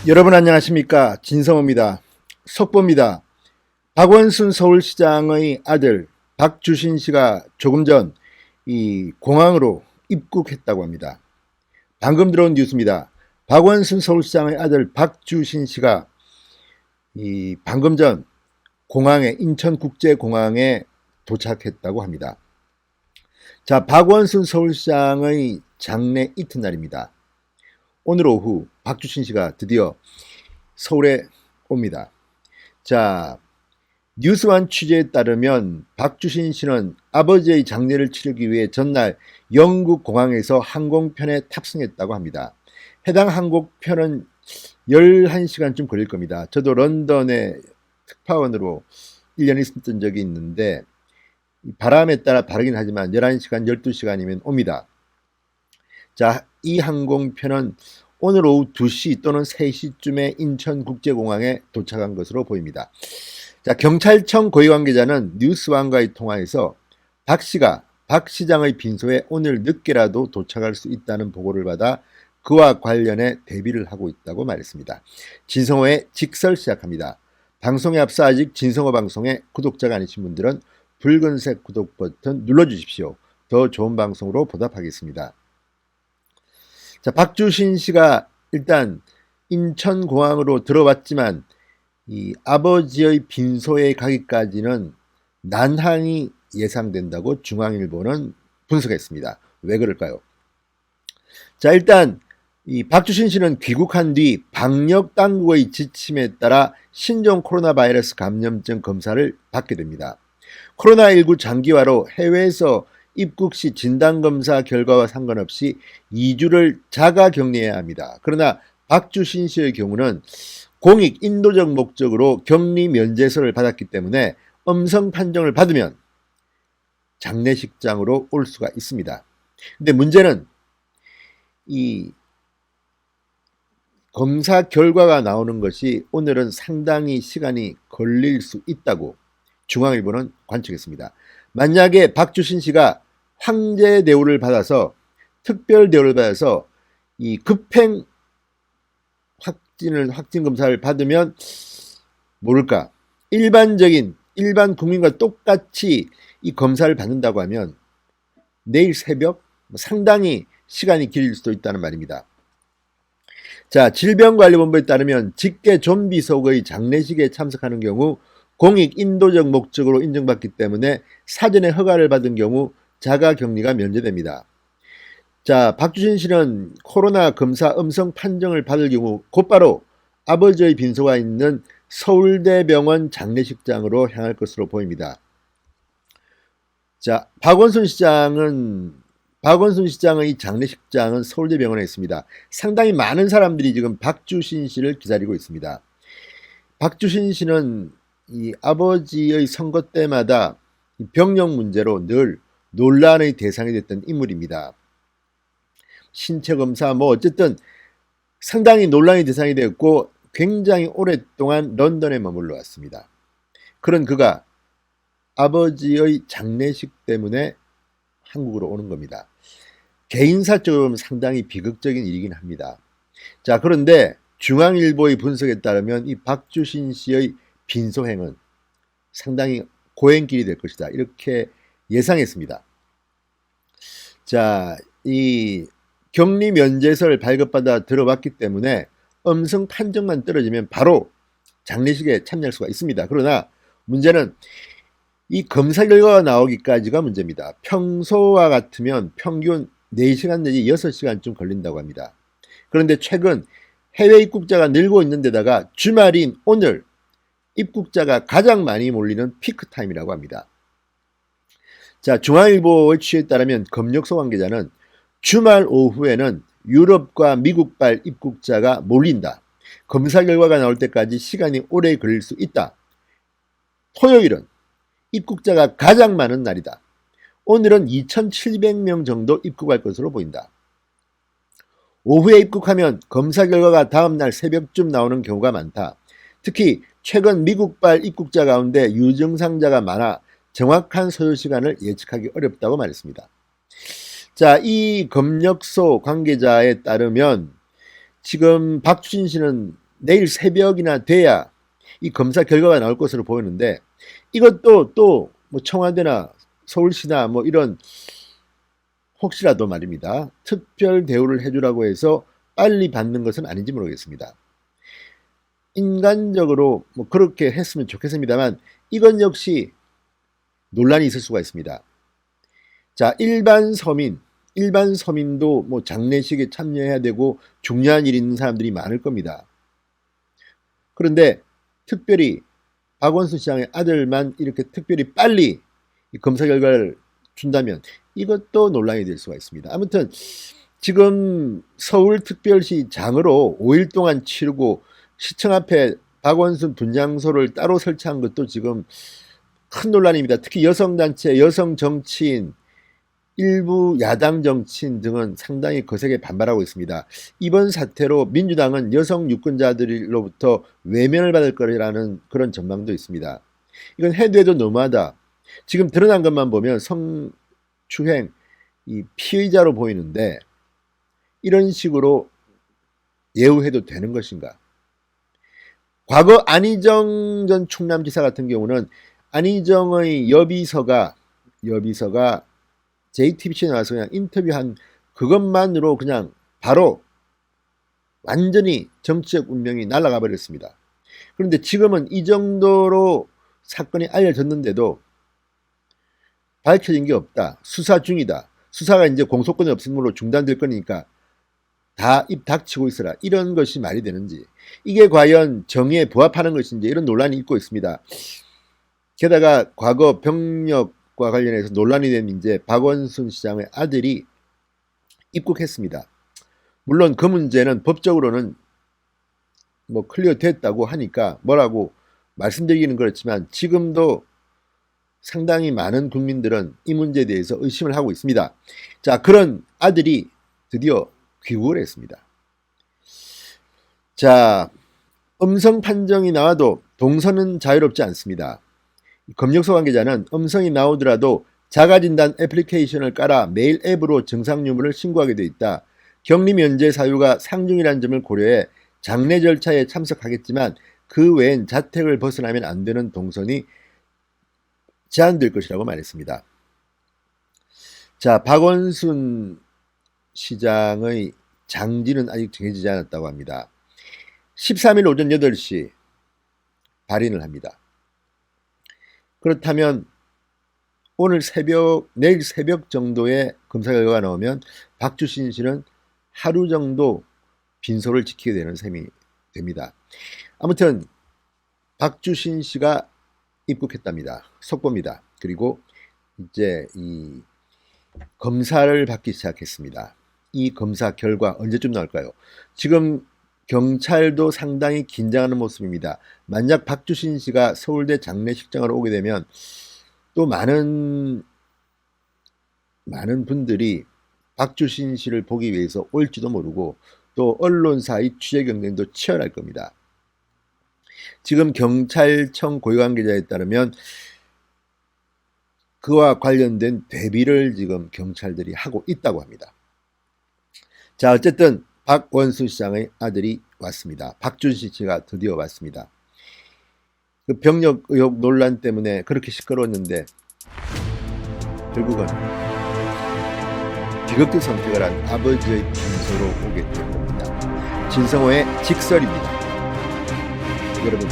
여러분 안녕하십니까? 진성호입니다. 속보입니다. 박원순 서울시장의 아들 박주신 씨가 조금 전 이 공항으로 입국했다고 합니다. 방금 들어온 뉴스입니다. 박원순 서울시장의 아들 박주신 씨가 방금 전 공항에 인천국제공항에 도착했다고 합니다. 자, 박원순 서울시장의 장례 이튿날입니다. 오늘 오후 박주신 씨가 드디어 서울에 옵니다. 자, 뉴스완 취재에 따르면 박주신 씨는 아버지의 장례를 치르기 위해 전날 영국 공항에서 항공편에 탑승했다고 합니다. 해당 항공편은 11시간쯤 걸릴 겁니다. 저도 런던에 특파원으로 1년 있었던 적이 있는데 바람에 따라 다르긴 하지만 11시간, 12시간이면 옵니다. 자, 이 항공편은 오늘 오후 2시 또는 3시쯤에 인천국제공항에 도착한 것으로 보입니다. 자, 경찰청 고위 관계자는 뉴스완과의 통화에서 박 씨가 박 시장의 빈소에 오늘 늦게라도 도착할 수 있다는 보고를 받아 그와 관련해 대비를 하고 있다고 말했습니다. 진성호의 직설 시작합니다. 방송에 앞서 아직 진성호 방송에 구독자가 아니신 분들은 붉은색 구독 버튼 눌러주십시오. 더 좋은 방송으로 보답하겠습니다. 자, 박주신 씨가 일단 인천공항으로 들어왔지만 이 아버지의 빈소에 가기까지는 난항이 예상된다고 중앙일보는 분석했습니다. 왜 그럴까요? 자, 일단 이 박주신 씨는 귀국한 뒤 방역 당국의 지침에 따라 신종 코로나 바이러스 감염증 검사를 받게 됩니다. 코로나19 장기화로 해외에서 입국 시 진단검사 결과와 상관없이 2주를 자가 격리해야 합니다. 그러나 박주신 씨의 경우는 공익 인도적 목적으로 격리 면제서를 받았기 때문에 음성 판정을 받으면 장례식장으로 올 수가 있습니다. 근데 문제는 이 검사 결과가 나오는 것이 오늘은 상당히 시간이 걸릴 수 있다고 중앙일보는 관측했습니다. 만약에 박주신 씨가 황제 대우를 받아서 특별 대우를 받아서 이 급행 확진 검사를 받으면 모를까 일반 국민과 똑같이 이 검사를 받는다고 하면 내일 새벽 상당히 시간이 길릴 수도 있다는 말입니다. 자, 질병관리본부에 따르면 직계 좀비 속의 장례식에 참석하는 경우 공익 인도적 목적으로 인정받기 때문에 사전에 허가를 받은 경우 자가격리가 면제됩니다. 자, 박주신 씨는 코로나 검사 음성 판정을 받을 경우 곧바로 아버지의 빈소가 있는 서울대병원 장례식장으로 향할 것으로 보입니다. 자, 박원순 시장의 장례식장은 서울대병원에 있습니다. 상당히 많은 사람들이 지금 박주신 씨를 기다리고 있습니다. 박주신 씨는 이 아버지의 선거 때마다 병력 문제로 늘 논란의 대상이 됐던 인물입니다. 신체 검사 어쨌든 상당히 논란의 대상이 되었고 굉장히 오랫동안 런던에 머물러 왔습니다. 그런 그가 아버지의 장례식 때문에 한국으로 오는 겁니다. 개인사적으로는 상당히 비극적인 일이긴 합니다. 자, 그런데 중앙일보의 분석에 따르면 이 박주신 씨의 빈소행은 상당히 고행길이 될 것이다. 이렇게 예상했습니다. 자, 이 격리 면제서를 발급받아 들어왔기 때문에 음성 판정만 떨어지면 바로 장례식에 참여할 수가 있습니다. 그러나 문제는 이 검사 결과가 나오기까지가 문제입니다. 평소와 같으면 평균 4시간 내지 6시간쯤 걸린다고 합니다. 그런데 최근 해외 입국자가 늘고 있는 데다가 주말인 오늘 입국자가 가장 많이 몰리는 피크타임이라고 합니다. 자, 중앙일보의 취재에 따르면 검역소 관계자는 주말 오후에는 유럽과 미국발 입국자가 몰린다. 검사 결과가 나올 때까지 시간이 오래 걸릴 수 있다. 토요일은 입국자가 가장 많은 날이다. 오늘은 2,700명 정도 입국할 것으로 보인다. 오후에 입국하면 검사 결과가 다음날 새벽쯤 나오는 경우가 많다. 특히 최근 미국발 입국자 가운데 유증상자가 많아 정확한 소요 시간을 예측하기 어렵다고 말했습니다. 자, 이 검역소 관계자에 따르면 지금 박주신 씨는 내일 새벽이나 돼야 이 검사 결과가 나올 것으로 보이는데, 이것도 또 뭐 청와대나 서울시나 뭐 이런 혹시라도 말입니다, 특별 대우를 해주라고 해서 빨리 받는 것은 아닌지 모르겠습니다. 인간적으로 뭐 그렇게 했으면 좋겠습니다만, 이건 역시 논란이 있을 수가 있습니다. 자, 일반 서민도 뭐 장례식에 참여해야 되고 중요한 일이 있는 사람들이 많을 겁니다. 그런데 특별히 박원순 시장의 아들만 이렇게 특별히 빨리 검사 결과를 준다면 이것도 논란이 될 수가 있습니다. 아무튼 지금 서울특별시 장으로 5일 동안 치르고 시청 앞에 박원순 분향소를 따로 설치한 것도 지금 큰 논란입니다. 특히 여성단체, 여성 정치인, 일부 야당 정치인 등은 상당히 거세게 반발하고 있습니다. 이번 사태로 민주당은 여성 유권자들로부터 외면을 받을 거라는 그런 전망도 있습니다. 이건 해도 해도 너무하다. 지금 드러난 것만 보면 성추행 이 피의자로 보이는데, 이런 식으로 예우해도 되는 것인가? 과거 안희정 전 충남지사 같은 경우는 안희정의 여비서가 JTBC에 나와서 그냥 인터뷰한 그것만으로 그냥 바로 완전히 정치적 운명이 날아가 버렸습니다. 그런데 지금은 이 정도로 사건이 알려졌는데도 밝혀진 게 없다, 수사 중이다, 수사가 이제 공소권이 없음으로 중단될 거니까 다 입 닥치고 있어라, 이런 것이 말이 되는지, 이게 과연 정의에 부합하는 것인지, 이런 논란이 있고 있습니다. 게다가 과거 병력과 관련해서 논란이 된 이제 박원순 시장의 아들이 입국했습니다. 물론 그 문제는 법적으로는 뭐 클리어 됐다고 하니까 뭐라고 말씀드리기는 그렇지만, 지금도 상당히 많은 국민들은 이 문제에 대해서 의심을 하고 있습니다. 자, 그런 아들이 드디어 귀국을 했습니다. 자, 음성 판정이 나와도 동선은 자유롭지 않습니다. 검역소 관계자는 음성이 나오더라도 자가진단 애플리케이션을 깔아 메일 앱으로 증상 유무를 신고하게 돼 있다. 격리 면제 사유가 상중이라는 점을 고려해 장례 절차에 참석하겠지만 그 외엔 자택을 벗어나면 안 되는 동선이 제한될 것이라고 말했습니다. 자, 박원순 시장의 장지는 아직 정해지지 않았다고 합니다. 13일 오전 8시 발인을 합니다. 그렇다면 내일 새벽 정도에 검사 결과가 나오면 박주신 씨는 하루 정도 빈소를 지키게 되는 셈이 됩니다. 아무튼 박주신 씨가 입국했답니다. 속보입니다. 그리고 이제 이 검사를 받기 시작했습니다. 이 검사 결과 언제쯤 나올까요? 지금 경찰도 상당히 긴장하는 모습입니다. 만약 박주신 씨가 서울대 장례식장으로 오게 되면 또 많은 분들이 박주신 씨를 보기 위해서 올지도 모르고, 또 언론사의 취재 경쟁도 치열할 겁니다. 지금 경찰청 고위 관계자에 따르면 그와 관련된 대비를 지금 경찰들이 하고 있다고 합니다. 자, 어쨌든 박원순 시장의 아들이 왔습니다. 박주신 씨가 드디어 왔습니다. 그 병력 의혹 논란 때문에 그렇게 시끄러웠는데 결국은 비극적 선택을 한 아버지의 빈소로 오게 된 겁니다. 진성호의 직설입니다. 여러분